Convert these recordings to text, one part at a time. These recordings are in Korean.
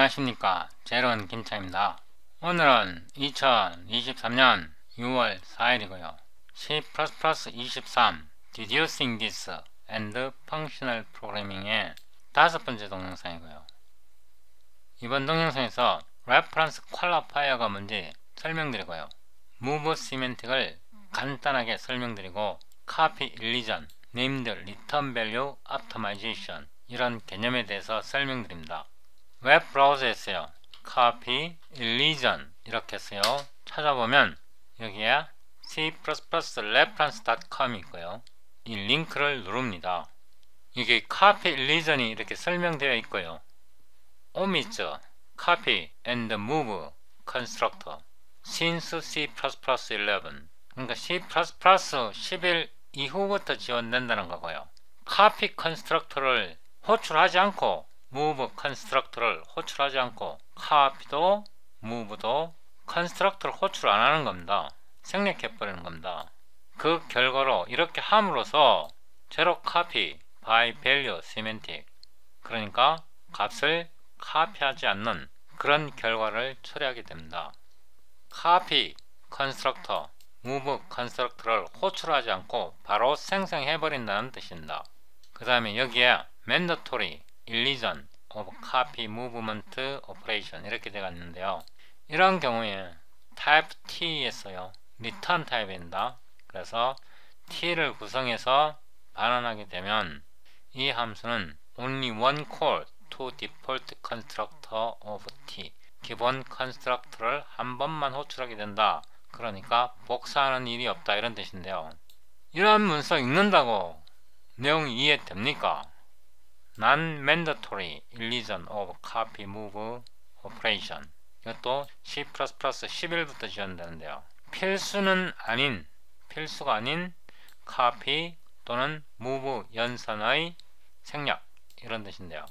안녕하십니까, 제로원 김차입니다. 오늘은 2023년 6월 4일이고요 C++ 23 Deducing This and Functional Programming의 5번째 동영상이고요. 이번 동영상에서 Reference Qualifier가 뭔지 설명드리고요, Move Semantic을 간단하게 설명드리고, Copy Illusion, Named Return Value Optimization 이런 개념에 대해서 설명드립니다. 웹 브라우저에서요, Copy Illusion 이렇게 해서요 찾아보면 여기에 c++reference.com이 있고요, 이 링크를 누릅니다. 이게 Copy Illusion이 이렇게 설명되어 있고요, omits Copy and Move Constructor since C++11, 그러니까 C++11 이후부터 지원된다는 거고요. Copy Constructor를 호출하지 않고 Move Constructor를 호출하지 않고 Copy도 Move도 Constructor를 호출 안 하는 겁니다. 생략해버리는 겁니다. 그 결과로 이렇게 함으로써 Zero Copy by Value Semantic, 그러니까 값을 카피하지 않는 그런 결과를 처리하게 됩니다. Copy Constructor, Move Constructor를 호출하지 않고 바로 생성해버린다는 뜻입니다. 그 다음에 여기에 Mandatory Illusion of Copy Movement Operation 이렇게 되어 있는데요, 이런 경우에 Type T에서요 Return 타입입니다. 그래서 T를 구성해서 반환하게 되면 이 함수는 Only one call to default constructor of T, 기본 컨스트럭터를 한 번만 호출하게 된다. 그러니까 복사하는 일이 없다, 이런 뜻인데요, 이러한 문서 읽는다고 내용이 이해됩니까? Non-mandatory illusion of copy move operation, 이것도 C++ 11부터 지원되는데요, 필수가 아닌 copy 또는 move 연산의 생략, 이런 뜻인데요,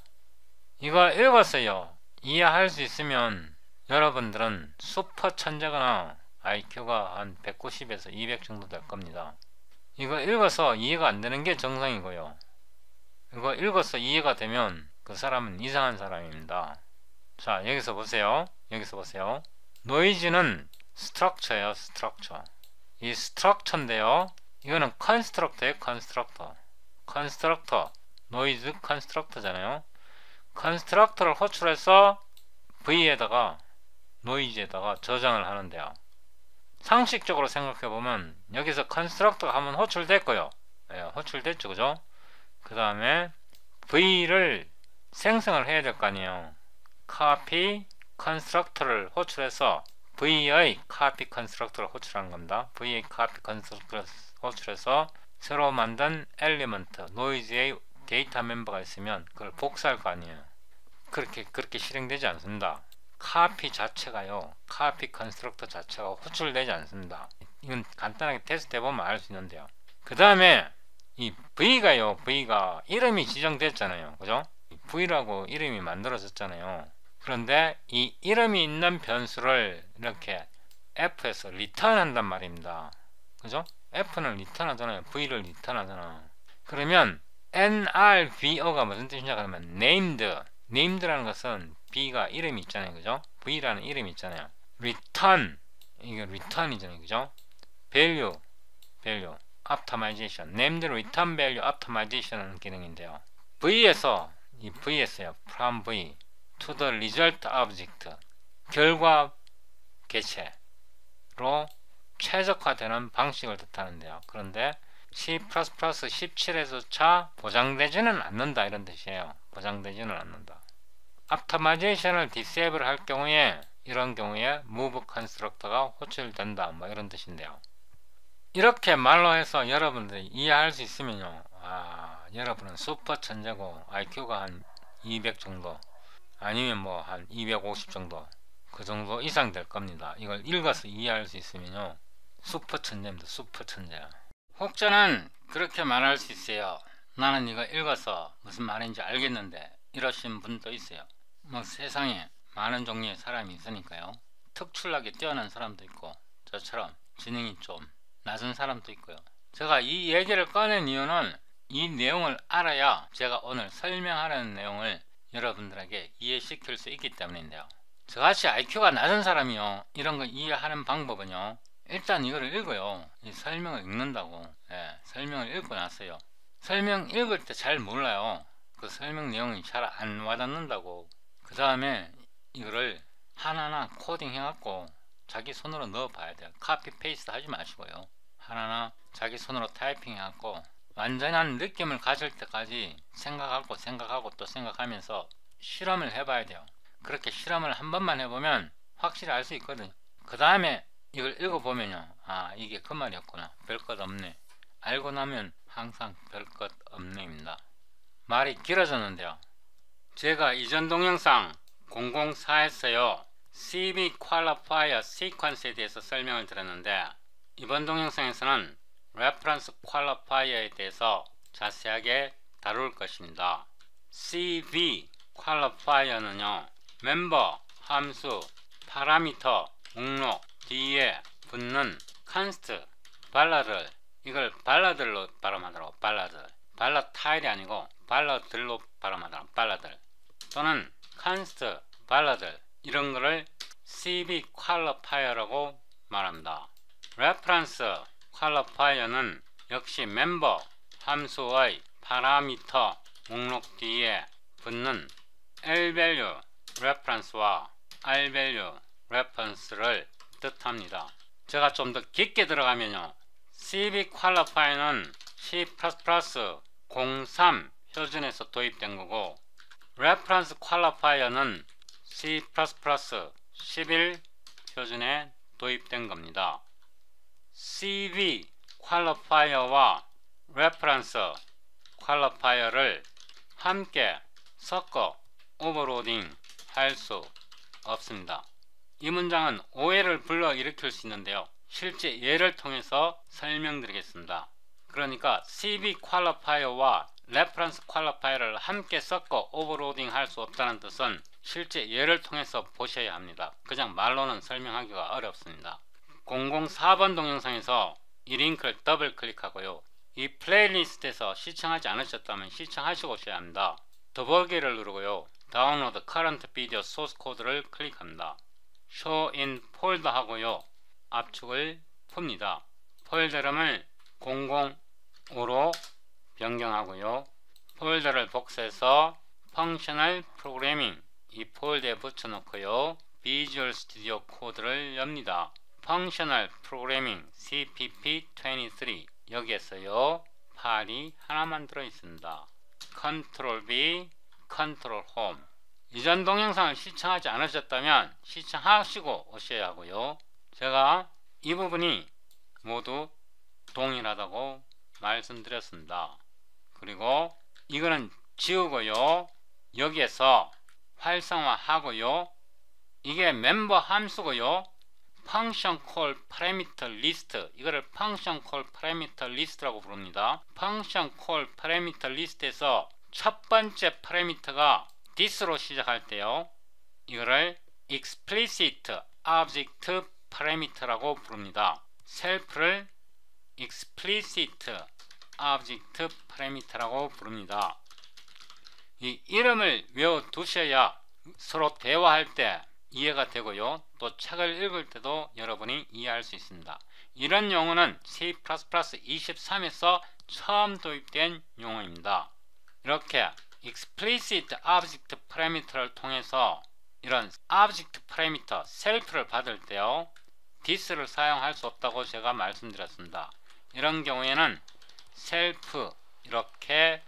이거 읽었어요. 이해할 수 있으면 여러분들은 슈퍼 천재거나 IQ가 한 190에서 200 정도 될 겁니다. 이거 읽어서 이해가 안 되는 게 정상이고요, 이거 읽어서 이해가 되면 그 사람은 이상한 사람입니다. 자, 여기서 보세요. 노이즈는 스트럭처예요. 이 스트럭처인데요, 이거는 컨스트럭터예요. 컨스트럭터 노이즈 컨스트럭터잖아요. 컨스트럭터를 호출해서 V에다가 노이즈에다가 저장을 하는데요, 상식적으로 생각해보면 여기서 컨스트럭터가 한번 호출됐고요, 호출됐죠, 그죠? 그 다음에 V를 생성을 해야 될 거 아니에요. Copy Constructor를 호출해서 V의 Copy Constructor를 호출하는 겁니다. V의 Copy Constructor를 호출해서 새로 만든 엘리먼트, 노이즈의 데이터 멤버가 있으면 그걸 복사할 거 아니에요. 그렇게 실행되지 않습니다. Copy 자체가요, Copy Constructor 자체가 호출되지 않습니다. 이건 간단하게 테스트 해보면 알 수 있는데요, 그 다음에 이 V가 이름이 지정됐잖아요, 그죠? V라고 이름이 만들어졌잖아요. 그런데 이 이름이 있는 변수를 이렇게 F에서 리턴 한단 말입니다, 그죠? F는 리턴 하잖아요, V를 리턴 하잖아. 그러면 NRVO가 무슨 뜻이냐 그러면 named라는 것은 B가 이름이 있잖아요, 그죠? V라는 이름이 있잖아요. return, 이게 return이잖아요, 그죠? value optimization, named return value optimization 하는 기능인데요, V에서요, from V to the result object, 결과 개체로 최적화되는 방식을 뜻하는데요, 그런데 C++ 17에서차 보장되지는 않는다, 이런 뜻이에요. 보장되지는 않는다. optimization을 disable 할 경우에, 이런 경우에 move constructor가 호출된다, 뭐 이런 뜻인데요, 이렇게 말로 해서 여러분들이 이해할 수 있으면요, 여러분은 슈퍼 천재고 IQ가 한 200 정도 아니면 뭐 한 250 정도, 그 정도 이상 될 겁니다. 이걸 읽어서 이해할 수 있으면요, 슈퍼 천재입니다. 슈퍼 천재. 혹자는 그렇게 말할 수 있어요. 나는 이거 읽어서 무슨 말인지 알겠는데, 이러신 분도 있어요. 뭐 세상에 많은 종류의 사람이 있으니까요, 특출나게 뛰어난 사람도 있고 저처럼 지능이 좀 낮은 사람도 있고요. 제가 이 얘기를 꺼낸 이유는 이 내용을 알아야 제가 오늘 설명하려는 내용을 여러분들에게 이해시킬 수 있기 때문인데요. 저같이 IQ가 낮은 사람이요, 이런 거 이해하는 방법은요, 일단 이거를 읽어요. 이 설명을 읽는다고. 설명을 읽고 나서요, 설명 읽을 때 잘 몰라요. 그 설명 내용이 잘 안 와닿는다고. 그 다음에 이거를 하나하나 코딩 해갖고 자기 손으로 넣어 봐야 돼요. 카피 페이스트 하지 마시고요, 하나하나 자기 손으로 타이핑 해갖고 완전한 느낌을 가질 때까지 생각하고 또 생각하면서 실험을 해봐야 돼요. 그렇게 실험을 한 번만 해보면 확실히 알 수 있거든요. 그 다음에 이걸 읽어보면요, 아, 이게 그 말이었구나, 별것 없네. 알고 나면 항상 별것 없네입니다. 말이 길어졌는데요, 제가 이전 동영상 004에서요 CV Qualifier Sequence에 대해서 설명을 드렸는데, 이번 동영상에서는 Reference Qualifier에 대해서 자세하게 다룰 것입니다. CV Qualifier는요, 멤버, 함수, 파라미터, 목록 뒤에 붙는 const, 발라드, 이걸 발라들로 발음하도록, 발라 타일이 아니고 발라들로 발음하도록, 발라들 또는 const, 발라들, 이런 거를 CV Qualifier라고 말합니다. Reference Qualifier는 역시 멤버, 함수의 파라미터, 목록 뒤에 붙는 L-value reference와 R-value reference를 뜻합니다. 제가 좀 더 깊게 들어가면요, CV Qualifier는 C++ 03 표준에서 도입된 거고, Reference Qualifier는 C++ 11 표준에 도입된 겁니다. CV Qualifier와 Reference Qualifier를 함께 섞어 오버로딩 할 수 없습니다. 이 문장은 오해를 불러일으킬 수 있는데요, 실제 예를 통해서 설명드리겠습니다. 그러니까 CV Qualifier와 Reference Qualifier를 함께 섞어 오버로딩 할 수 없다는 뜻은 실제 예를 통해서 보셔야 합니다. 그냥 말로는 설명하기가 어렵습니다. 004번 동영상에서 이 링크를 더블 클릭하고요, 이 플레이리스트에서 시청하지 않으셨다면 시청하시고 오셔야 합니다. 더보기를 누르고요, 다운로드 current video source code를 클릭합니다. show in folder 하고요, 압축을 풉니다. 폴더 이름을 005로 변경하고요, 폴더를 복사해서 functional programming 이 폴더에 붙여놓고요, 비주얼 스튜디오 코드를 엽니다. functional programming cpp23 여기에서요 파일이 하나만 들어있습니다. Ctrl V, Ctrl Home. 이전 동영상을 시청하지 않으셨다면 시청하시고 오셔야 하고요, 제가 이 부분이 모두 동일하다고 말씀드렸습니다. 그리고 이거는 지우고요, 여기에서 활성화하고요, 이게 멤버 함수고요, function call parameter list, 이거를 function call parameter list라고 부릅니다. function call parameter list에서 첫 번째 파라미터가 this로 시작할 때요, 이거를 explicit object parameter라고 부릅니다. self를 explicit object parameter라고 부릅니다. 이 이름을 외워두셔야 서로 대화할 때 이해가 되고요, 또 책을 읽을 때도 여러분이 이해할 수 있습니다. 이런 용어는 C++ 23에서 처음 도입된 용어입니다. 이렇게 explicit object parameter를 통해서 이런 object parameter self를 받을 때요, this를 사용할 수 없다고 제가 말씀드렸습니다. 이런 경우에는 self 이렇게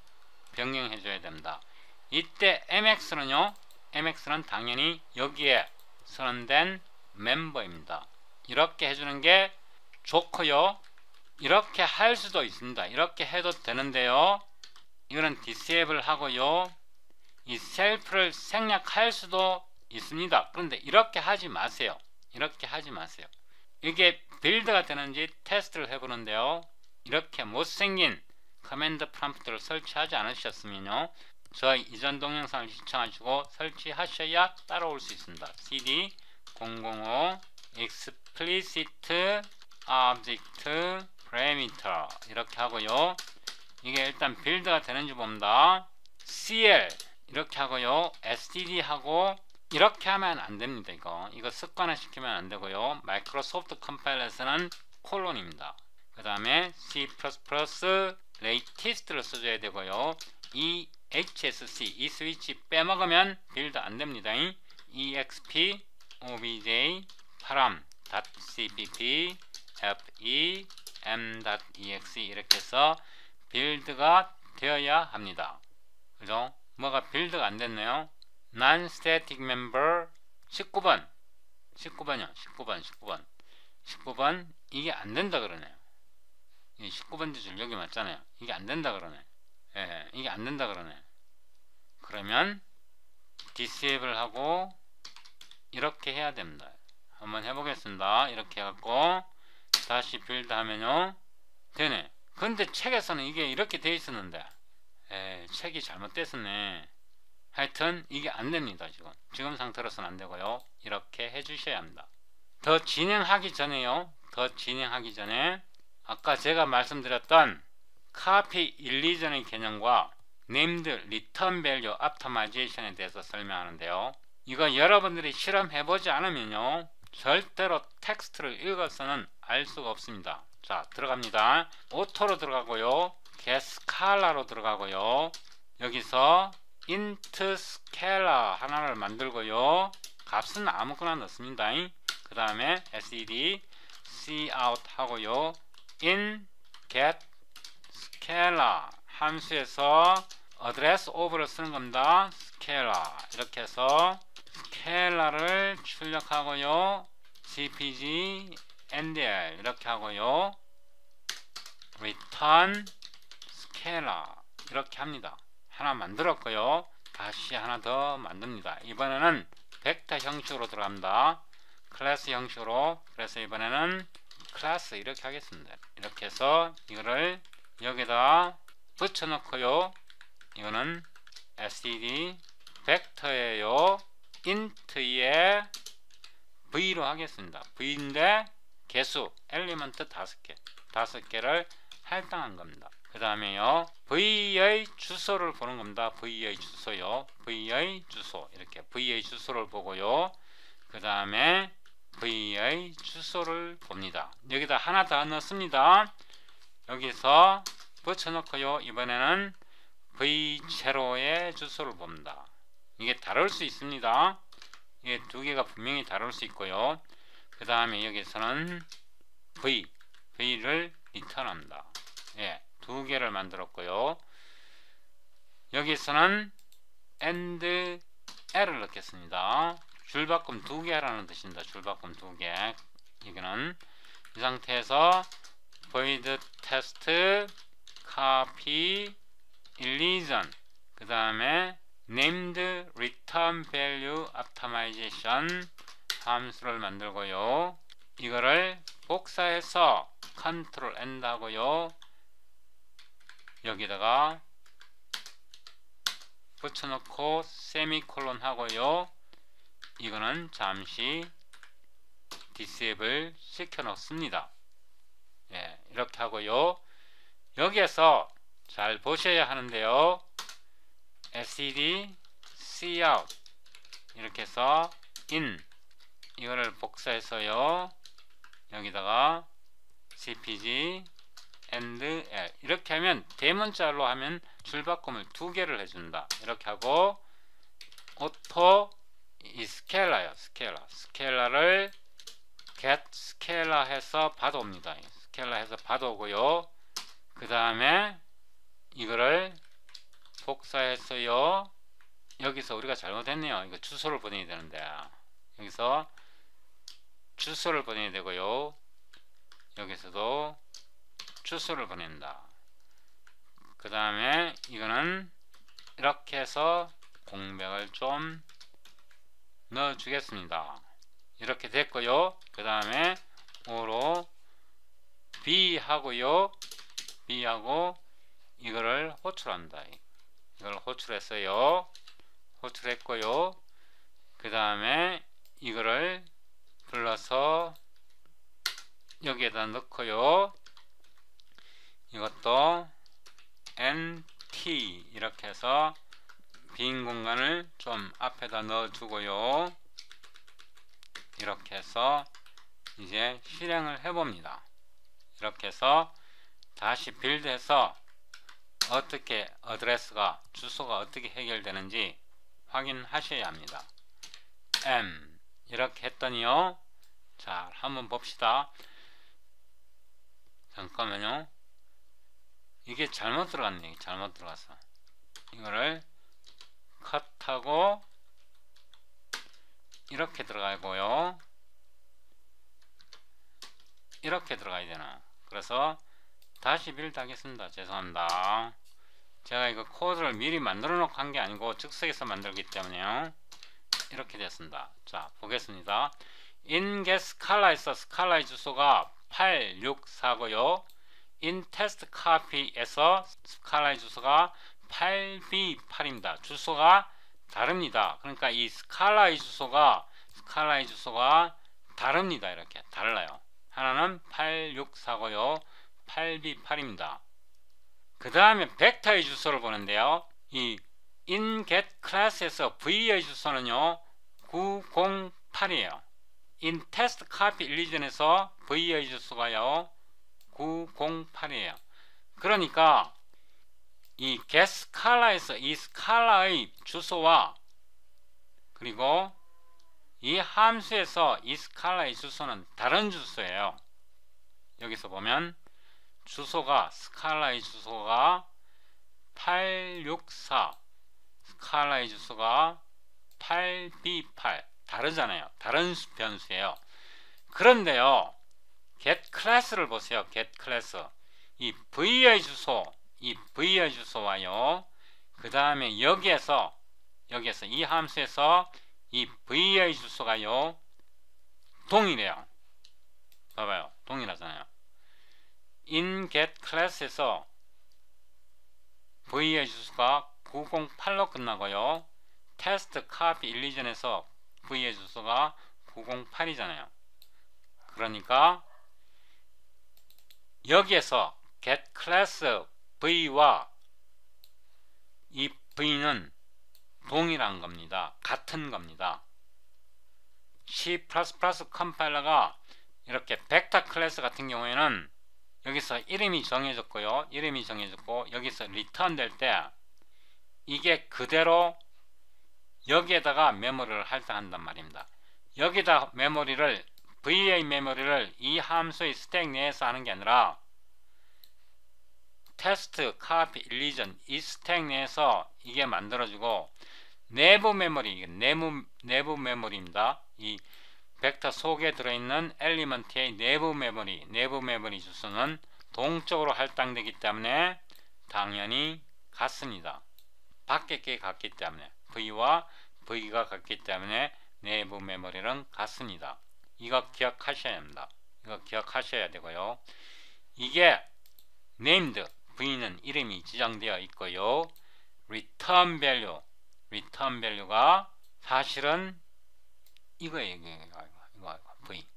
변경해 줘야 됩니다. 이때 mx는요, mx는 당연히 여기에 선언된 멤버입니다. 이렇게 해주는 게 좋고요, 이렇게 할 수도 있습니다. 이렇게 해도 되는데요, 이거는 disable 하고요, 이 self를 생략할 수도 있습니다. 그런데 이렇게 하지 마세요. 이렇게 하지 마세요. 이게 빌드가 되는지 테스트를 해보는데요, 이렇게 못생긴 커맨드 프롬프트를 설치하지 않으셨으면요, 저희 이전 동영상을 시청하시고 설치하셔야 따라올 수 있습니다. cd 005 explicit object parameter 이렇게 하고요, 이게 일단 빌드가 되는지 봅니다. cl 이렇게 하고요. std 하고 이렇게 하면 안 됩니다. 이거 습관화 시키면 안 되고요. 마이크로소프트 컴파일러에서는 콜론입니다. 그 다음에 C++ latest를 써줘야 되고요. 이 HSC 이 스위치 빼먹으면 빌드 안 됩니다. exp obj param.cpp fe m.exe 이렇게 해서 빌드가 되어야 합니다. 그죠? 뭐가 빌드가 안 됐네요. non-static member 19번 19번 이게 안 된다 그러네요. 19번째 줄 여기 맞잖아요. 이게 안 된다 그러네. 예, 이게 안 된다 그러네. 그러면 disable 하고 이렇게 해야 됩니다. 한번 해보겠습니다. 이렇게 해갖고 다시 빌드 하면요 되네. 근데 책에서는 이게 이렇게 돼 있었는데 책이 잘못됐었네. 하여튼 이게 안 됩니다. 지금 상태로서는 안 되고요. 이렇게 해주셔야 합니다. 더 진행하기 전에요. 아까 제가 말씀드렸던 copy illusion의 개념과 named return value optimization에 대해서 설명하는데요. 이거 여러분들이 실험해보지 않으면요 절대로 텍스트를 읽어서는 알 수가 없습니다. 자, 들어갑니다. 오토로 들어가고요. get scala로 들어가고요. 여기서 int scala 하나를 만들고요. 값은 아무거나 넣습니다. 그 다음에 sed cout 하고요. in get scala 함수에서 address of를 쓰는 겁니다. scala 이렇게 해서 scala를 출력하고요. cpg ndl 이렇게 하고요. return scala 이렇게 합니다. 하나 만들었고요. 다시 하나 더 만듭니다. 이번에는 벡터 형식으로 들어갑니다. 클래스 형식으로. 그래서 이번에는 클래스 이렇게 하겠습니다. 이렇게 해서 이거를 여기다 붙여놓고요. 이거는 std 벡터예요. int의 v로 하겠습니다. v인데 개수 엘리먼트 5개 5개를 할당한 겁니다. 그 다음에요 v의 주소를 보는 겁니다. v의 주소요. v의 주소 이렇게 v의 주소를 보고요. 그 다음에 v의 주소를 봅니다. 여기다 하나 더 넣습니다. 여기서 붙여놓고요. 이번에는 v0의 주소를 봅니다. 이게 다를 수 있습니다. 이게 두 개가 분명히 다를 수 있고요. 그 다음에 여기서는 v를 리턴합니다. 예, 두 개를 만들었고요. 여기서는 and l을 넣겠습니다. 줄바꿈 2개 하라는 뜻입니다. 줄바꿈 2개. 이거는 이 상태에서 void test copy illusion 그 다음에 named return value optimization 함수를 만들고요. 이거를 복사해서 Ctrl N 하고요. 여기다가 붙여놓고 세미콜론 하고요. 이거는 잠시 disable 시켜 놓습니다. 예, 이렇게 하고요. 여기에서 잘 보셔야 하는데요. std cout 이렇게 해서 in 이거를 복사해서요. 여기다가 cpg and l 이렇게 하면 대문자로 하면 줄바꿈을 2개를 해준다. 이렇게 하고 auto 이 스케일라요. 스케일라를 get 스케일라 해서 받아옵니다. 스케일라 해서 받아오고요. 그 다음에 이거를 복사해서요. 여기서 우리가 잘못했네요. 이거 주소를 보내야 되는데 여기서 주소를 보내야 되고요. 여기서도 주소를 보낸다. 그 다음에 이거는 이렇게 해서 공백을 좀 넣어 주겠습니다. 이렇게 됐고요. 그 다음에 O로 B 하고요. B 하고 이거를 호출한다. 이걸 호출했어요. 호출했고요. 그 다음에 이거를 불러서 여기에다 넣고요. 이것도 NT 이렇게 해서 빈 공간을 좀 앞에다 넣어 주고요. 이렇게 해서 이제 실행을 해 봅니다. 이렇게 해서 다시 빌드해서 어떻게 어드레스가 주소가 어떻게 해결되는지 확인하셔야 합니다. M 이렇게 했더니요. 자, 한번 봅시다. 잠깐만요. 이게 잘못 들어갔네. 이게 잘못 들어갔어. 이거를 컷하고 이렇게 들어가고요. 이렇게 들어가야 되나. 그래서 다시 빌드 하겠습니다. 죄송합니다. 제가 이거 코드를 미리 만들어 놓고 한 게 아니고 즉석에서 만들기 때문에요. 이렇게 됐습니다. 자, 보겠습니다. 인겟 스칼라에서 스칼라의 주소가 864고요. 인 테스트 카피에서 스칼라의 주소가 8B8입니다. 주소가 다릅니다. 그러니까 이 스칼라의 주소가 다릅니다. 이렇게 달라요. 하나는 864고요. 8B8입니다. 그 다음에 벡터의 주소를 보는데요. 이 inGet 클래스에서 V의 주소는요 908이에요. in test copy religion에서 V의 주소가요 908이에요. 그러니까 이 get 스칼라에서 이 스칼라의 주소와 그리고 이 함수에서 이 스칼라의 주소는 다른 주소예요. 여기서 보면 주소가 스칼라의 주소가 864 스칼라의 주소가 8B8 다르잖아요. 다른 변수예요. 그런데요 get 클래스를 보세요. get 클래스 이 V의 주소와요 그 다음에 여기에서 이 함수에서 이 V의 주소가요 동일해요. 봐봐요. 동일하잖아요. in get 클래스에서 V의 주소가 908로 끝나고요. 테스트 카피 일리전에서 V의 주소가 908이잖아요. 그러니까 여기에서 get 클래스 V와 이 V는 동일한 겁니다. 같은 겁니다. C++ 컴파일러가 이렇게 벡터 클래스 같은 경우에는 여기서 이름이 정해졌고요. 여기서 리턴 될 때 이게 그대로 여기에다가 메모리를 할당한단 말입니다. 여기다 VA 메모리를 이 함수의 스택 내에서 하는 게 아니라 테스트, 카피, 일리전 이 스택 내에서 이게 만들어지고 내부 메모리입니다. 이 벡터 속에 들어있는 엘리먼트의 내부 메모리 주소는 동적으로 할당되기 때문에 당연히 같습니다. 밖에 게 같기 때문에 V와 V가 같기 때문에 내부 메모리는 같습니다. 이거 기억하셔야 합니다. 이거 기억하셔야 되고요. 이게 named V는 이름이 지정되어 있고요. return value가 사실은 이거예요. 이거 V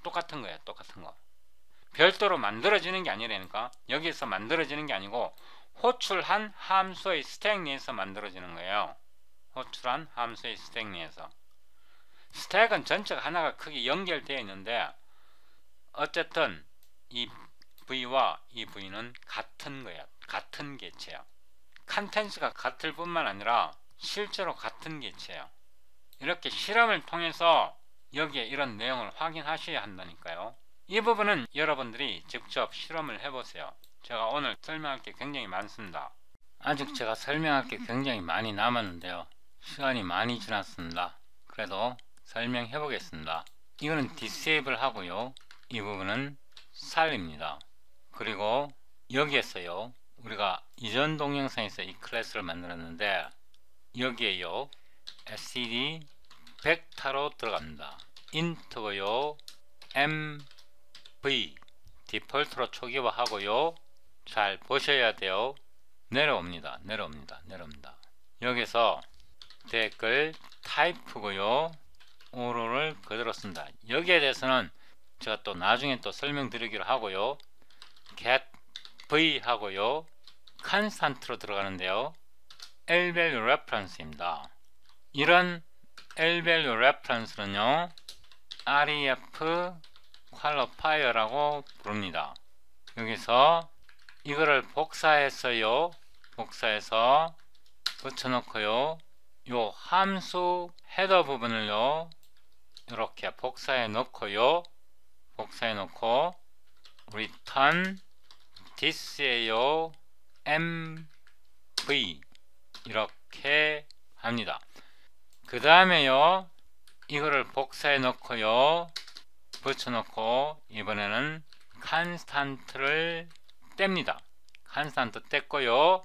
똑같은 거예요. 똑같은 거. 별도로 만들어지는 게 아니라니까. 여기서 만들어지는 게 아니고 호출한 함수의 스택 내에서 만들어지는 거예요. 호출한 함수의 스택 내에서. 스택은 전체가 하나가 크게 연결되어 있는데 어쨌든 이 V와 이 V는 같은 거예요. 같은 개체예요. 컨텐츠가 같을 뿐만 아니라 실제로 같은 개체예요. 이렇게 실험을 통해서 여기에 이런 내용을 확인하셔야 한다니까요. 이 부분은 여러분들이 직접 실험을 해보세요. 제가 오늘 설명할 게 굉장히 많습니다. 아직 제가 설명할 게 굉장히 많이 남았는데요. 시간이 많이 지났습니다. 그래도 설명해 보겠습니다. 이거는 disable 하고요. 이 부분은 살립니다. 그리고 여기에서요. 우리가 이전 동영상에서 이 클래스를 만들었는데 여기에요. std 벡터로 들어갑니다. int고요. mv 디폴트로 초기화 하고요. 잘 보셔야 돼요. 내려옵니다. 여기서 댓글 타입고요. 오로를 그대로 씁니다. 여기에 대해서는 제가 또 나중에 또 설명드리기로 하고요. get v 하고요. 컨스탄트로 들어가는데요. L-value reference입니다. 이런 L-value reference는요, REF qualifier라고 부릅니다. 여기서 이거를 복사했어요. 복사해서 붙여놓고요. 요 함수 헤더 부분을요, 이렇게 복사해 놓고요. 복사해 놓고 return this에요 mv 이렇게 합니다. 그 다음에요, 이거를 복사해 놓고요, 붙여 놓고 이번에는 constant를 뗍니다. constant 뗐고요,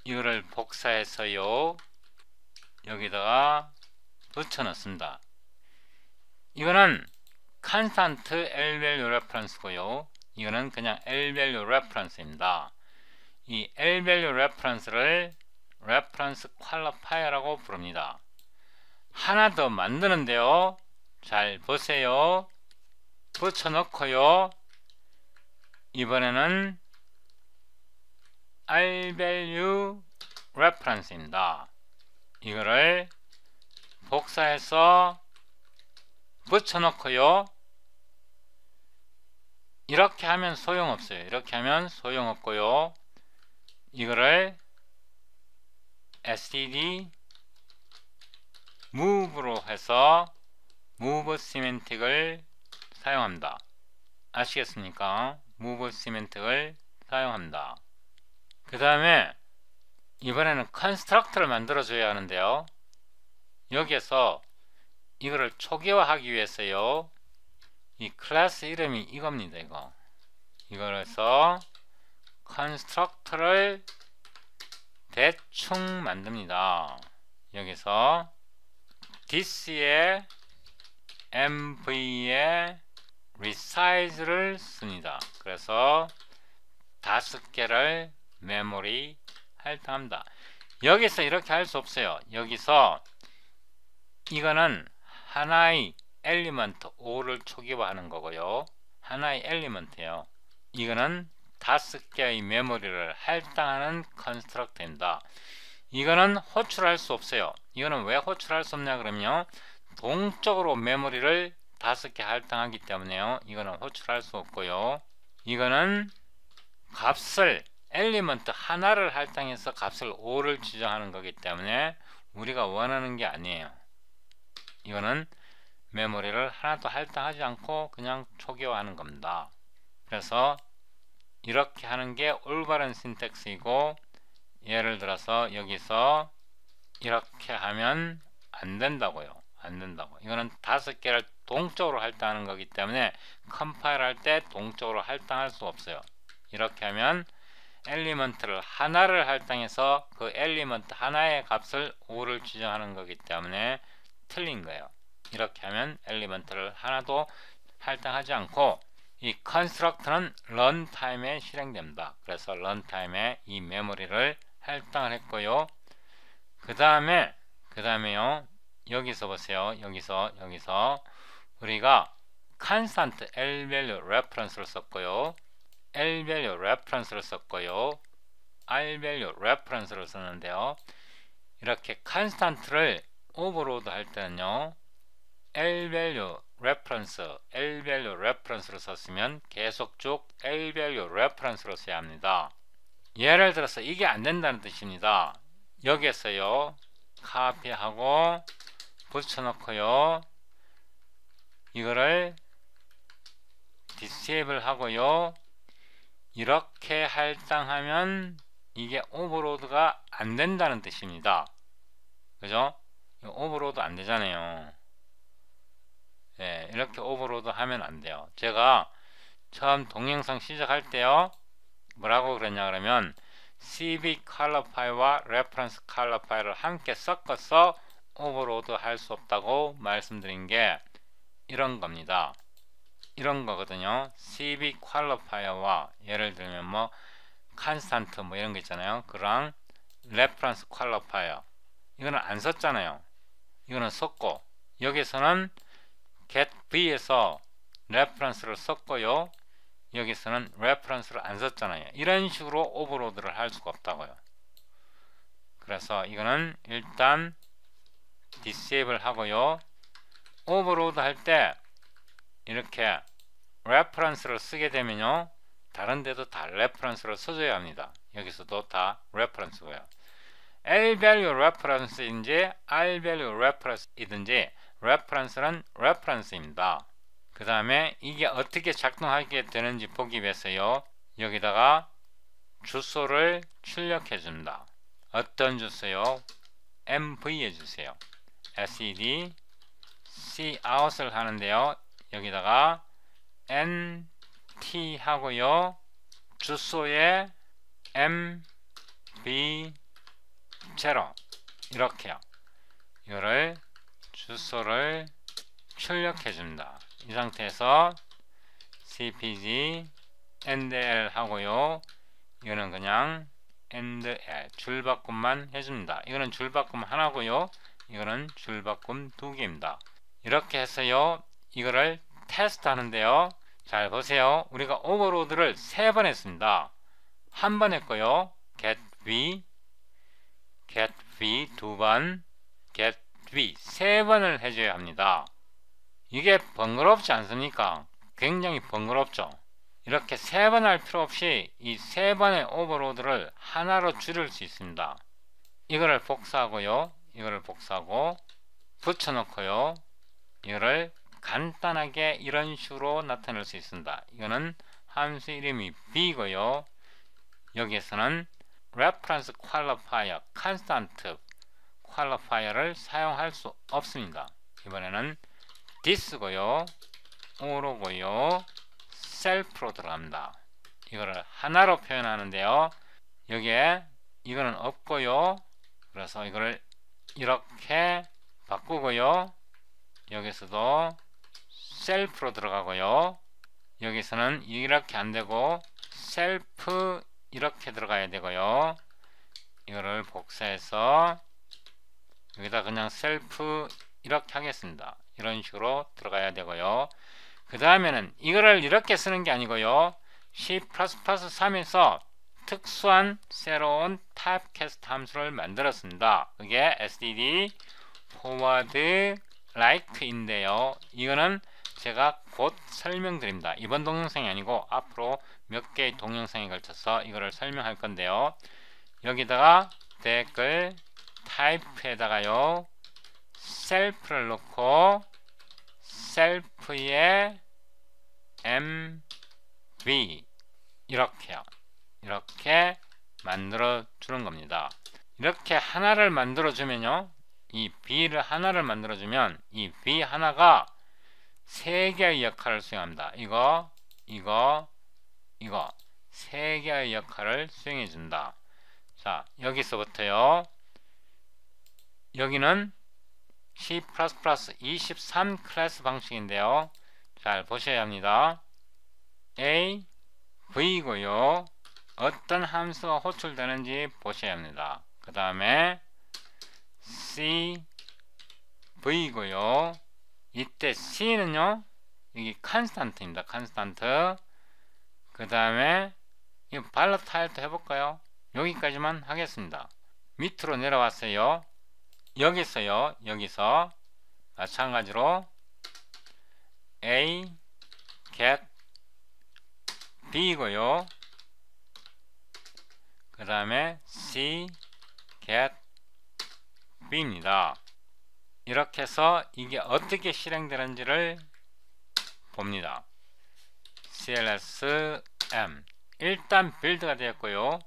이거를 복사해서요 여기다가 붙여 넣습니다. 이거는 constant L-value reference고요, 이거는 그냥 L-value reference입니다. 이 L-value reference를 reference qualifier라고 부릅니다. 하나 더 만드는데요, 잘 보세요. 붙여 넣고요, 이번에는 R-value reference입니다. 이거를 복사해서 붙여 넣고요, 이렇게 하면 소용없어요. 이렇게 하면 소용없고요, 이거를 std move로 해서 move semantic을 사용합니다. 아시겠습니까? move semantic을 사용합니다. 그 다음에 이번에는 constructor를 만들어 줘야 하는데요, 여기에서 이거를 초기화하기 위해서요, 이 클래스 이름이 이겁니다. 이걸 해서 constructor를 대충 만듭니다. 여기서 this에 mv에 resize를 씁니다. 그래서 5개를 메모리 할당합니다. 여기서 이렇게 할 수 없어요. 여기서 이거는 하나의 엘리먼트 5를 초기화하는 거고요, 하나의 엘리먼트예요. 이거는 5개의 메모리를 할당하는 컨스트럭터입니다. 이거는 호출할 수 없어요. 이거는 왜 호출할 수 없냐 그러면요, 동적으로 메모리를 5개 할당하기 때문에요, 이거는 호출할 수 없고요, 이거는 값을 엘리먼트 하나를 할당해서 값을 5를 지정하는 거기 때문에 우리가 원하는 게 아니에요. 이거는 메모리를 하나도 할당하지 않고 그냥 초기화하는 겁니다. 그래서 이렇게 하는 게 올바른 신텍스이고, 예를 들어서 여기서 이렇게 하면 안 된다고요. 안 된다고. 이거는 5개를 동적으로 할당하는 거기 때문에 컴파일 할 때 동적으로 할당할 수 없어요. 이렇게 하면 엘리먼트를 하나를 할당해서 그 엘리먼트 하나의 값을 5를 지정하는 거기 때문에 틀린 거예요. 이렇게 하면 엘리먼트를 하나도 할당하지 않고 이 컨스트럭트는 런타임에 실행됩니다. 그래서 런타임에 이 메모리를 할당을 했고요. 그 다음에요, 여기서 보세요. 여기서 우리가 constant L-value reference를 썼고요, L-value reference를 썼고요, R-value reference를 썼는데요, 이렇게 constant를 오버로드 할 때는요, L-value reference를 썼으면 계속 쭉 L-value reference로 써야 합니다. 예를 들어서 이게 안 된다는 뜻입니다. 여기에서요, 카피하고 붙여놓고요, 이거를 disable 하고요, 이렇게 할당하면 이게 오버로드가 안 된다는 뜻입니다. 그죠? 오버로드 안 되잖아요. 네, 이렇게 오버로드 하면 안 돼요. 제가 처음 동영상 시작할 때요, 뭐라고 그랬냐 그러면 CV 컬러파일과 레퍼런스 컬러파일을 함께 섞어서 오버로드 할 수 없다고 말씀드린 게 이런 겁니다. 이런 거거든요. CV 퀄리파이어와 예를 들면 뭐 컨스탄트 뭐 이런 거 있잖아요. 그랑 레퍼런스 퀄리파이어 이거는 안 썼잖아요. 이거는 썼고, 여기서는 get v에서 레퍼런스를 썼고요, 여기서는 레퍼런스를 안 썼잖아요. 이런 식으로 오버로드를 할 수가 없다고요. 그래서 이거는 일단 disable 하고요. 오버로드 할 때 이렇게 reference를 쓰게 되면요, 다른 데도 다 reference를 써줘야 합니다. 여기서도 다 reference고요. L-value reference인지 R-value reference이든지 reference는 reference입니다. 그 다음에 이게 어떻게 작동하게 되는지 보기 위해서요, 여기다가 주소를 출력해 줍니다. 어떤 주소요? MV에 주세요. SED cout을 하는데요, 여기다가 NT 하고요, 주소에 MV0 이렇게요. 이거를 주소를 출력해 줍니다. 이 상태에서 cpg endl 하고요, 이거는 그냥 endl 줄바꿈만 해줍니다. 이거는 줄바꿈 하나고요, 이거는 줄바꿈 두 개입니다. 이렇게 해서요, 이거를 테스트 하는데요, 잘 보세요. 우리가 오버로드를 3번 했습니다. 한 번 했고요, get v 2번, get v 3번을 해줘야 합니다. 이게 번거롭지 않습니까? 굉장히 번거롭죠. 이렇게 3번 할 필요 없이 이 3번의 오버로드를 하나로 줄일 수 있습니다. 이거를 복사하고요, 이거를 복사하고 붙여놓고요, 이거를 간단하게 이런 식으로 나타낼 수 있습니다. 이거는 함수 이름이 b고요, 여기에서는 reference qualifier, constant qualifier를 사용할 수 없습니다. 이번에는 this고요, or고요, self로 들어갑니다. 이거를 하나로 표현하는데요, 여기에 이거는 없고요, 그래서 이거를 이렇게 바꾸고요, 여기서도 self로 들어가고요, 여기서는 이렇게 안되고 self 이렇게 들어가야 되고요, 이거를 복사해서 여기다 그냥 self 이렇게 하겠습니다. 이런 식으로 들어가야 되고요. 그 다음에는 이거를 이렇게 쓰는 게 아니고요, C++3에서 특수한 새로운 typecast 함수를 만들었습니다. 그게 std forward right인데요, 이거는 제가 곧 설명드립니다. 이번 동영상이 아니고 앞으로 몇 개의 동영상에 걸쳐서 이거를 설명할 건데요, 여기다가 댓글 타입에다가요 self를 넣고 self에 mv 이렇게요, 이렇게 만들어 주는 겁니다. 이렇게 하나를 만들어 주면요, 이 b를 하나를 만들어 주면 이 b 하나가 3개의 역할을 수행합니다. 이거 3개의 역할을 수행해 준다. 자, 여기서부터요, 여기는 C++23 클래스 방식인데요, 잘 보셔야 합니다. A, V고요, 어떤 함수가 호출되는지 보셔야 합니다. 그 다음에 C, V고요, 이때 C는요, 여기 컨스탄트입니다. 컨스탄트. 그 다음에 이 발라타일도 해볼까요? 여기까지만 하겠습니다. 밑으로 내려왔어요. 여기서 마찬가지로 A get B고요, 그 다음에 C get B입니다. 이렇게 해서 이게 어떻게 실행되는지를 봅니다. CLS-M 일단 빌드가 되었고요,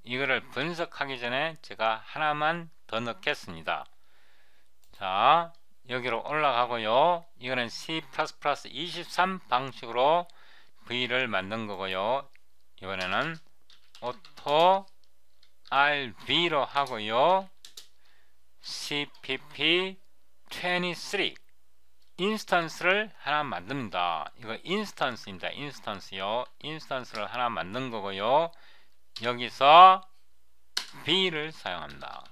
이거를 분석하기 전에 제가 하나만 더 넣겠습니다. 자, 여기로 올라가고요, 이거는 C++23 방식으로 V를 만든 거고요, 이번에는 auto RV로 하고요, CPP23 인스턴스를 하나 만듭니다. 이거 인스턴스입니다. 인스턴스요. 인스턴스를 하나 만든 거고요, 여기서 B를 사용합니다.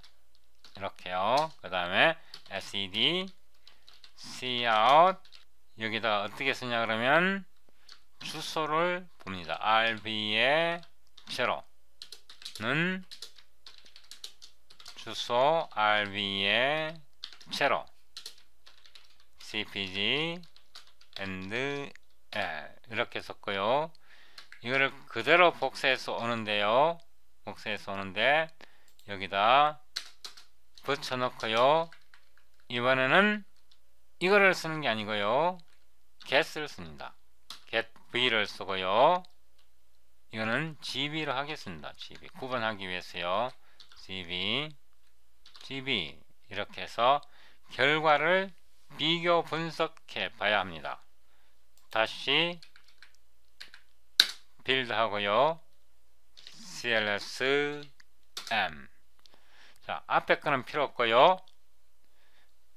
이렇게요. 그 다음에 SED cout 여기다가 어떻게 쓰냐 그러면 주소를 봅니다. RV의 0는 주소 rv에 제로 cpg and l 이렇게 썼고요. 이거를 그대로 복사해서 오는데요. 복사해서 오는데 여기다 붙여 넣고요. 이번에는 이거를 쓰는 게 아니고요. get을 씁니다. get v를 쓰고요. 이거는 gb로 하겠습니다. gb 구분하기 위해서요. gb 이렇게 해서 결과를 비교 분석해 봐야 합니다. 다시 빌드 하고요. cls m 자, 앞에 거는 필요 없고요.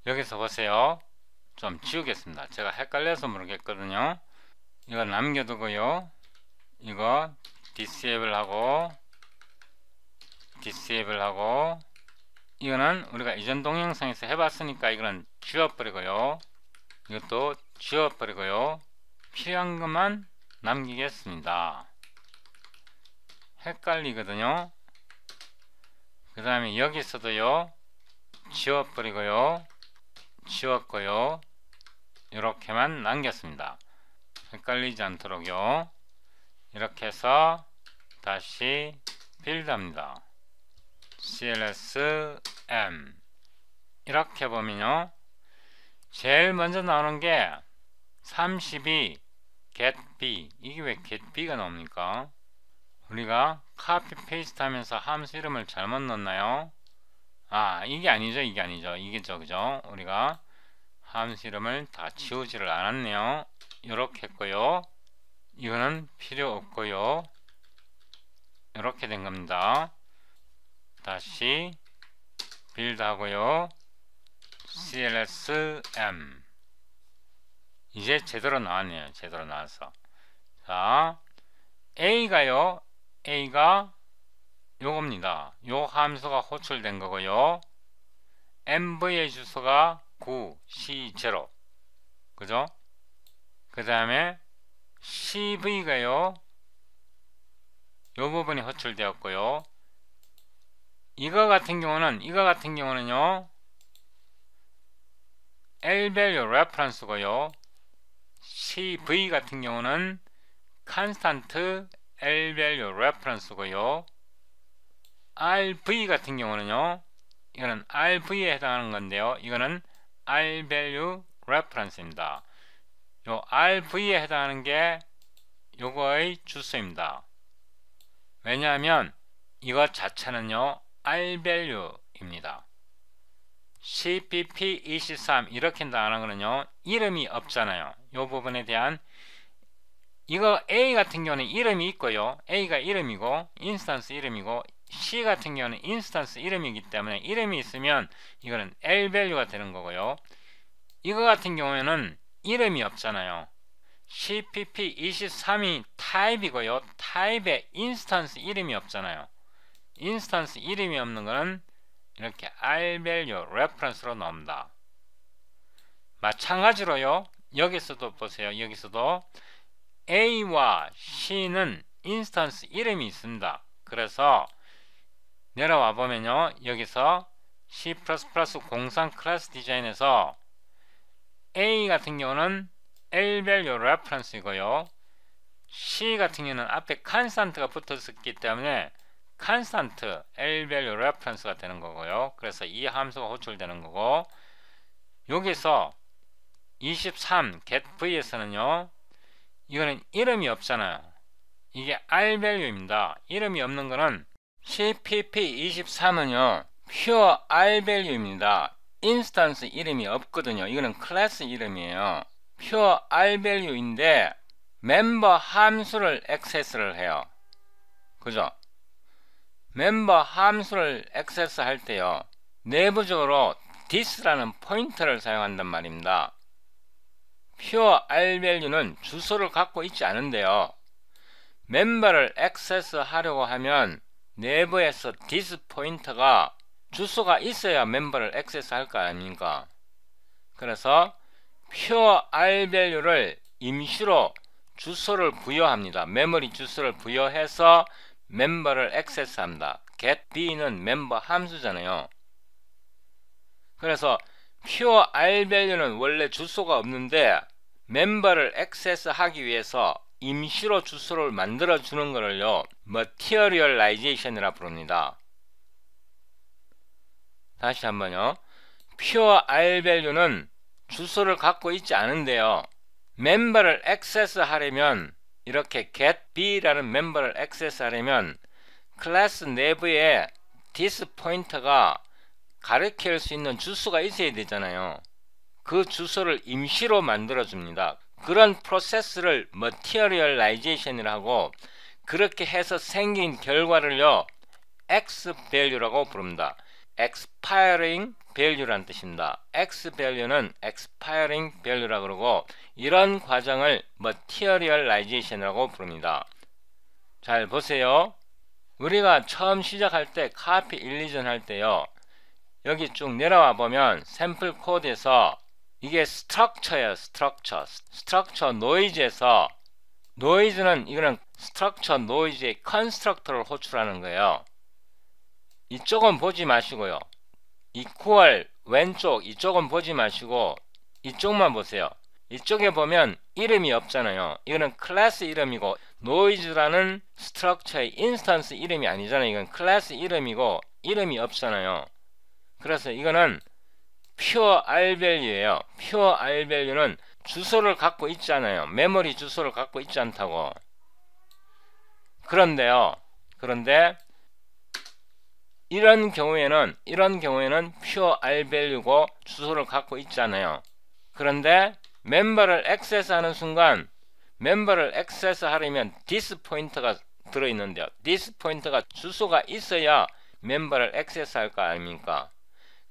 여기서 보세요. 좀 지우겠습니다. 제가 헷갈려서 모르겠거든요. 이거 남겨두고요. 이거 disable 하고 이거는 우리가 이전 동영상에서 해봤으니까 이거는 지워버리고요. 이것도 지워버리고요. 필요한 것만 남기겠습니다. 헷갈리거든요. 그 다음에 여기서도요. 지워버리고요. 지웠고요. 이렇게만 남겼습니다. 헷갈리지 않도록요. 이렇게 해서 다시 빌드합니다. cls m 이렇게 보면요. 제일 먼저 나오는 게 32 get b 이게 왜 get b가 나옵니까? 우리가 카피 페이스트 하면서 함수 이름을 잘못 넣었나요? 아, 이게 아니죠. 이게죠. 그죠? 우리가 함수 이름을 다 지우지를 않았네요. 이렇게 했고요. 이거는 필요 없고요. 이렇게 된 겁니다. 다시 빌드 하고요. cls m 이제 제대로 나왔네요. 제대로 나와서. 자, A가 요겁니다. 요 함수가 호출된 거고요. MV의 주소가 9C0 그죠? 그 다음에 CV가요. 요 부분이 호출되었고요. 이거 같은 경우는요. L-value reference고요. CV 같은 경우는 constant L-value reference고요. RV 같은 경우는요. 이거는 RV에 해당하는 건데요. 이거는 R-value reference입니다. 요 RV에 해당하는 게 요거의 주소입니다. 왜냐하면 이거 자체는요. R-value입니다. CPP23 이렇게 나가는 거는요. 이름이 없잖아요. 요 부분에 대한 이거 A 같은 경우는 이름이 있고요. A가 이름이고 인스턴스 이름이고 C 같은 경우는 인스턴스 이름이기 때문에 이름이 있으면 이거는 L-value가 되는 거고요. 이거 같은 경우에는 이름이 없잖아요. CPP23이 타입이고요. 타입에 인스턴스 이름이 없잖아요. 인스턴스 이름이 없는 거는 이렇게 R-value reference로 나옵니다. 마찬가지로요. 여기서도 보세요. 여기서도 A와 C는 인스턴스 이름이 있습니다. 그래서 내려와 보면요. 여기서 C++ 공상 클래스 디자인에서 A 같은 경우는 L-value reference이고요. C 같은 경우는 앞에 constant가 붙었기 때문에 constant L-value reference가 되는 거고요. 그래서 이 함수가 호출되는 거고 여기서 23 getV에서는요. 이거는 이름이 없잖아요. 이게 R-value입니다. 이름이 없는 거는 CPP23은요. pure R-value입니다. 인스턴스 이름이 없거든요. 이거는 클래스 이름이에요. pure R-value인데 멤버 함수를 액세스를 해요. 그죠? 멤버 함수를 액세스할 때요. 내부적으로 this라는 포인터를 사용한단 말입니다. pure R-value는 주소를 갖고 있지 않은데요. 멤버를 액세스하려고 하면 내부에서 this 포인터가 주소가 있어야 멤버를 액세스할 거 아닙니까? 그래서 pure R-value를 임시로 주소를 부여합니다. 메모리 주소를 부여해서 멤버를 액세스합니다. getB는 멤버 함수잖아요. 그래서 pure r value는 원래 주소가 없는데 멤버를 액세스하기 위해서 임시로 주소를 만들어 주는 거를요 materialization이라 부릅니다. 다시 한번요. pure r value는 주소를 갖고 있지 않은데요. 멤버를 액세스하려면 이렇게 getB라는 멤버를 액세스하려면 클래스 내부에 this 포인터가 가리킬 수 있는 주소가 있어야 되잖아요. 그 주소를 임시로 만들어 줍니다. 그런 프로세스를 materialization이라고, 그렇게 해서 생긴 결과를요 xvalue라고 부릅니다. expiring value라는 뜻입니다. xvalue는 expiring value라고 그러고, 이런 과정을 materialization이라고 부릅니다. 잘 보세요. 우리가 처음 시작할 때 copy illusion 할 때요, 여기 쭉 내려와 보면 샘플 코드에서 이게 structure예요. structure noise에서, noise는 이거는 structure noise의 constructor를 호출하는 거예요. 이쪽은 보지 마시고요. equal 왼쪽 이쪽은 보지 마시고 이쪽만 보세요. 이쪽에 보면 이름이 없잖아요. 이거는 클래스 이름이고, noise라는 structure의 인스턴스 이름이 아니잖아요. 이건 클래스 이름이고 이름이 없잖아요. 그래서 이거는 pure r value예요. pure r value는 주소를 갖고 있지 않아요. 메모리 주소를 갖고 있지 않다고. 그런데 이런 경우에는 pure r value고 주소를 갖고 있지 않아요. 그런데 멤버를 액세스하는 순간, 멤버를 액세스하려면 this 포인터가 들어있는데요. this 포인터가 주소가 있어야 멤버를 액세스할 거 아닙니까?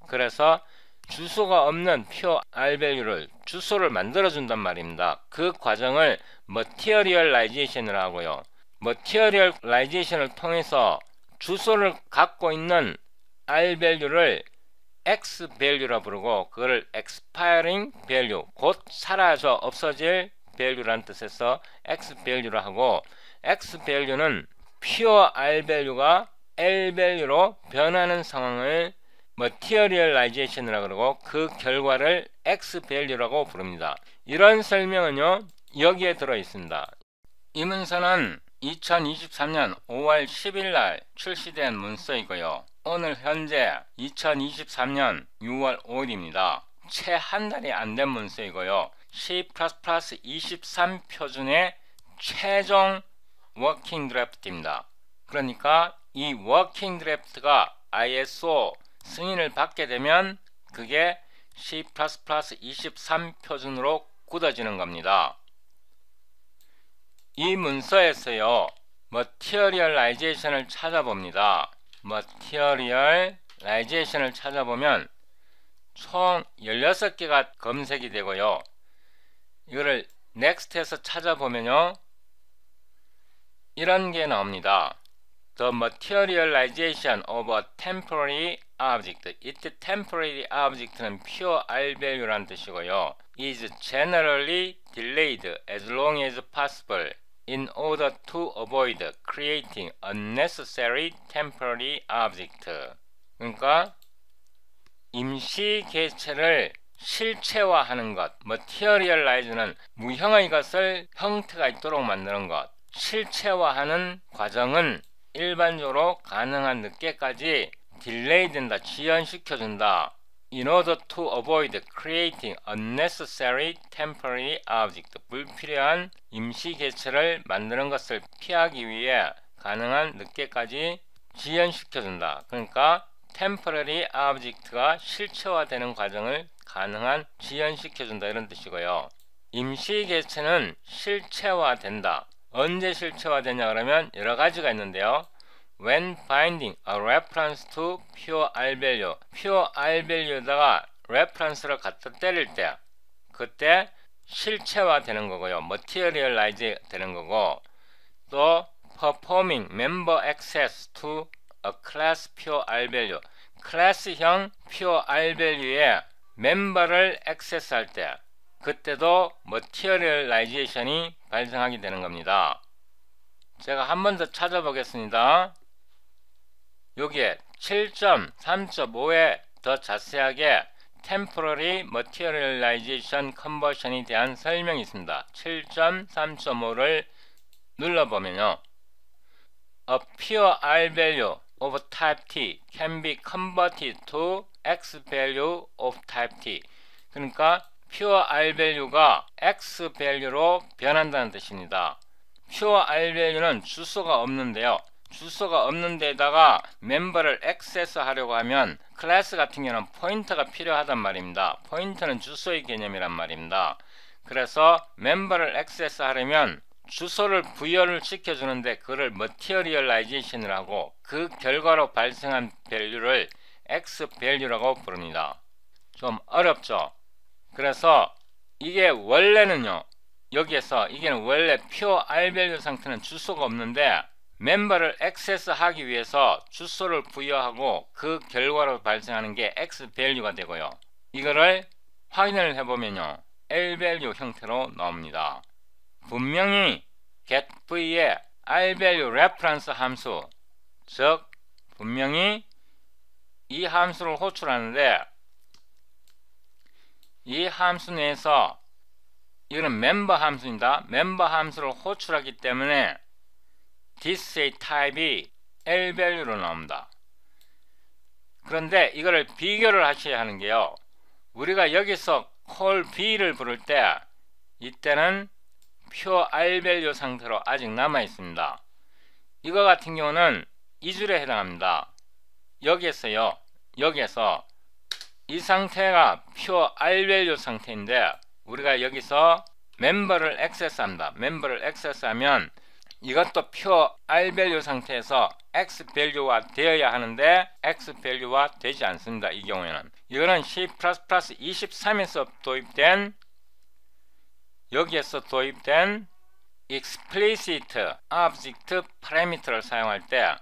그래서 주소가 없는 pure r value를 주소를 만들어 준단 말입니다. 그 과정을 materialization을 하고요. materialization을 통해서 주소를 갖고 있는 r value를 x value라 부르고, 그거를 expiring value, 곧 사라져 없어질 value라는 뜻에서 x value라 하고, x value는 pure r value가 l value로 변하는 상황을 materialization이라고 그러고, 그 결과를 x value라고 부릅니다. 이런 설명은요 여기에 들어 있습니다. 이 문서는 2023년 5월 10일 날 출시된 문서이고요. 오늘 현재 2023년 6월 5일입니다. 채 한 달이 안 된 문서이고요. C++ 23표준의 최종 워킹 드래프트입니다. 그러니까 이 워킹 드래프트가 ISO 승인을 받게 되면 그게 C++ 23표준으로 굳어지는 겁니다. 이 문서에서요 materialization을 찾아봅니다. materialization을 찾아보면 총 16개가 검색이 되고요. 이거를 next에서 찾아보면요 이런 게 나옵니다. The materialization of a temporary object. 이때 temporary object는 pure r value라는 뜻이고요. is generally delayed as long as possible in order to avoid creating unnecessary temporary object. 그러니까 임시 개체를 실체화하는 것, materialize는 무형의 것을 형태가 있도록 만드는 것, 실체화하는 과정은 일반적으로 가능한 늦게까지 딜레이 된다, 지연시켜준다. In order to avoid creating unnecessary temporary object. 불필요한 임시 개체를 만드는 것을 피하기 위해 가능한 늦게까지 지연시켜준다. 그러니까 temporary object가 실체화되는 과정을 가능한 지연시켜준다, 이런 뜻이고요. 임시 개체는 실체화된다. 언제 실체화되냐 그러면 여러 가지가 있는데요. When finding a reference to pure r value, pure r value에다가 reference를 갖다 때릴 때 그때 실체화되는 거고요. materialize 되는 거고, 또 performing member access to a class pure r value, 클래스형 pure r value에 멤버를 액세스할 때 그때도 materialization이 발생하게 되는 겁니다. 제가 한 번 더 찾아보겠습니다. 여기에 7.3.5에 더 자세하게 Temporary Materialization Conversion에 대한 설명이 있습니다. 7.3.5를 눌러보면요. A pure R value of type T can be converted to X value of type T. 그러니까 pure R value가 X value로 변한다는 뜻입니다. pure R value는 주소가 없는데요. 주소가 없는 데다가 멤버를 액세스 하려고 하면 클래스 같은 경우는 포인터가 필요하단 말입니다. 포인터는 주소의 개념이란 말입니다. 그래서 멤버를 액세스 하려면 주소를 부여를 시켜주는데 그를 materialization을 하고 그 결과로 발생한 밸류를 X 밸류라고 부릅니다. 좀 어렵죠? 그래서 이게 원래는요. 여기에서 이게는 원래 pure R 밸류 상태는 주소가 없는데 멤버를 액세스하기 위해서 주소를 부여하고 그 결과로 발생하는 게 X 밸류가 되고요. 이거를 확인을 해보면요. L 밸류 형태로 나옵니다. 분명히 getV의 R 밸류 레퍼런스 함수, 즉 분명히 이 함수를 호출하는데 이 함수 내에서 이거는 멤버 함수입니다. 멤버 함수를 호출하기 때문에 디스의 타입이 L 밸류로 나옵니다. 그런데 이거를 비교를 하셔야 하는 게요. 우리가 여기서 call B를 부를 때 이때는 pure R 밸류 상태로 아직 남아 있습니다. 이거 같은 경우는 이 줄에 해당합니다. 여기에서요. 여기에서 이 상태가 pure R 밸류 상태인데 우리가 여기서 멤버를 액세스합니다. 멤버를 액세스하면 이것도 pure R 밸류 상태에서 X 밸류화 되어야 하는데 X 밸류화 되지 않습니다. 이 경우에는 이거는 C++ 23에서 도입된 여기에서 도입된 explicit object parameter를 사용할 때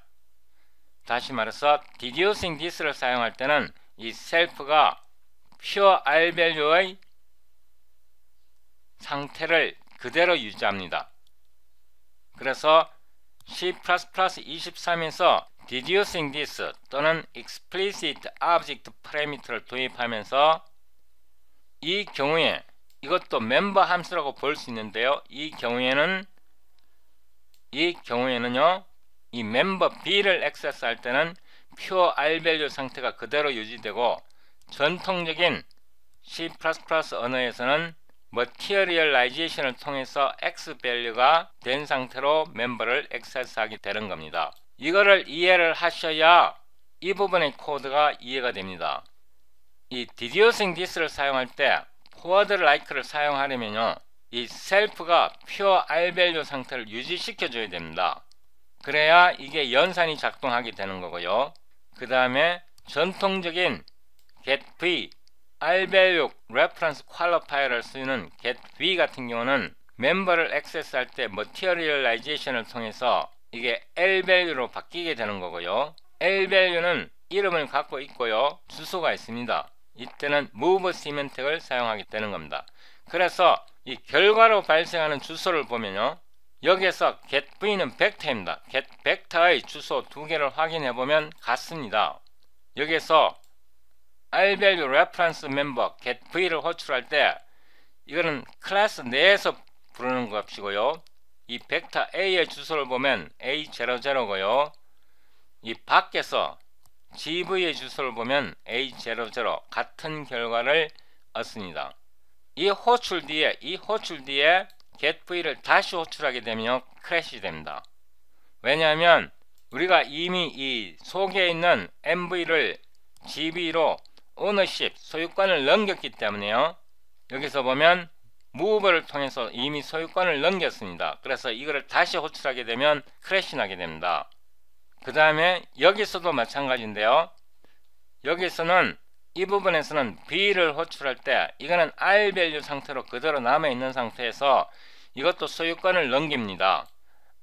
다시 말해서 deducing this를 사용할 때는 이 self가 pure R 밸류의 상태를 그대로 유지합니다. 그래서 C++ 23에서 deducing this 또는 explicit object parameter를 도입하면서 이 경우에 이것도 멤버 함수라고 볼 수 있는데요. 이 경우에는요. 이 멤버 B를 액세스할 때는 pure R 밸류 상태가 그대로 유지되고 전통적인 C++ 언어에서는 materialization을 통해서 X 밸류가 된 상태로 멤버를 액세스하게 되는 겁니다. 이거를 이해를 하셔야 이 부분의 코드가 이해가 됩니다. 이 deducing this를 사용할 때 forward like를 사용하려면요. 이 self가 pure R 밸류 상태를 유지시켜 줘야 됩니다. 그래야 이게 연산이 작동하게 되는 거고요. 그 다음에 전통적인 getV R 밸류 레퍼런스 퀄리파이어를 쓰는 getV 같은 경우는 멤버를 액세스할 때 materialization을 통해서 이게 L 밸류로 바뀌게 되는 거고요. L 밸류는 이름을 갖고 있고요. 주소가 있습니다. 이때는 move 시멘틱을 사용하게 되는 겁니다. 그래서 이 결과로 발생하는 주소를 보면요. 여기에서 getV는 벡터입니다. 벡터의 주소 두 개를 확인해 보면 같습니다. 여기에서 R 밸류 레퍼런스 멤버 getV를 호출할 때 이거는 클래스 내에서 부르는 것이고요. 이 벡터 A의 주소를 보면 A00고요. 이 밖에서 GV의 주소를 보면 A00 같은 결과를 얻습니다. 이 호출 뒤에 getV를 다시 호출하게 되면 크래시 됩니다. 왜냐하면 우리가 이미 이 속에 있는 MV를 GV로 ownership, 소유권을 넘겼기 때문에요. 여기서 보면 move를 통해서 이미 소유권을 넘겼습니다. 그래서 이거를 다시 호출하게 되면 크래시 나게 됩니다. 그 다음에 여기서도 마찬가지인데요. 여기서는 이 부분에서는 B를 호출할 때 이거는 R 밸류 상태로 그대로 남아있는 상태에서 이것도 소유권을 넘깁니다.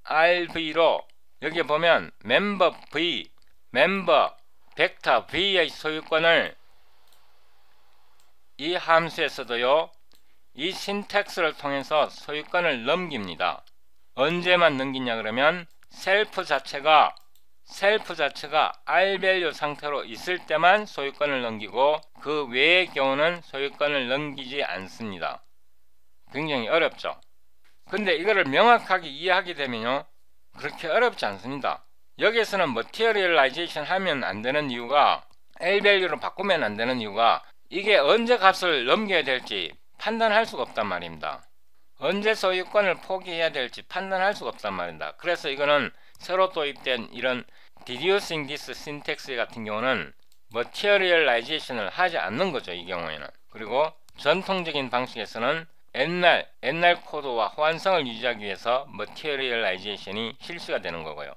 RV로 여기 보면 멤버 V, 멤버 벡터 V의 소유권을 이 함수에서도요. 이 신텍스를 통해서 소유권을 넘깁니다. 언제만 넘기냐 그러면 셀프 자체가 셀프 자체가 R밸류 상태로 있을 때만 소유권을 넘기고 그 외의 경우는 소유권을 넘기지 않습니다. 굉장히 어렵죠. 근데 이거를 명확하게 이해하게 되면요, 그렇게 어렵지 않습니다. 여기에서는 Materialization 하면 안 되는 이유가, L밸류로 바꾸면 안 되는 이유가 이게 언제 값을 넘겨야 될지 판단할 수가 없단 말입니다. 언제 소유권을 포기해야 될지 판단할 수가 없단 말입니다. 그래서 이거는 새로 도입된 이런 deducing this syntax 같은 경우는 materialization을 하지 않는 거죠. 이 경우에는. 그리고 전통적인 방식에서는 옛날 코드와 호환성을 유지하기 위해서 materialization이 실시가 되는 거고요.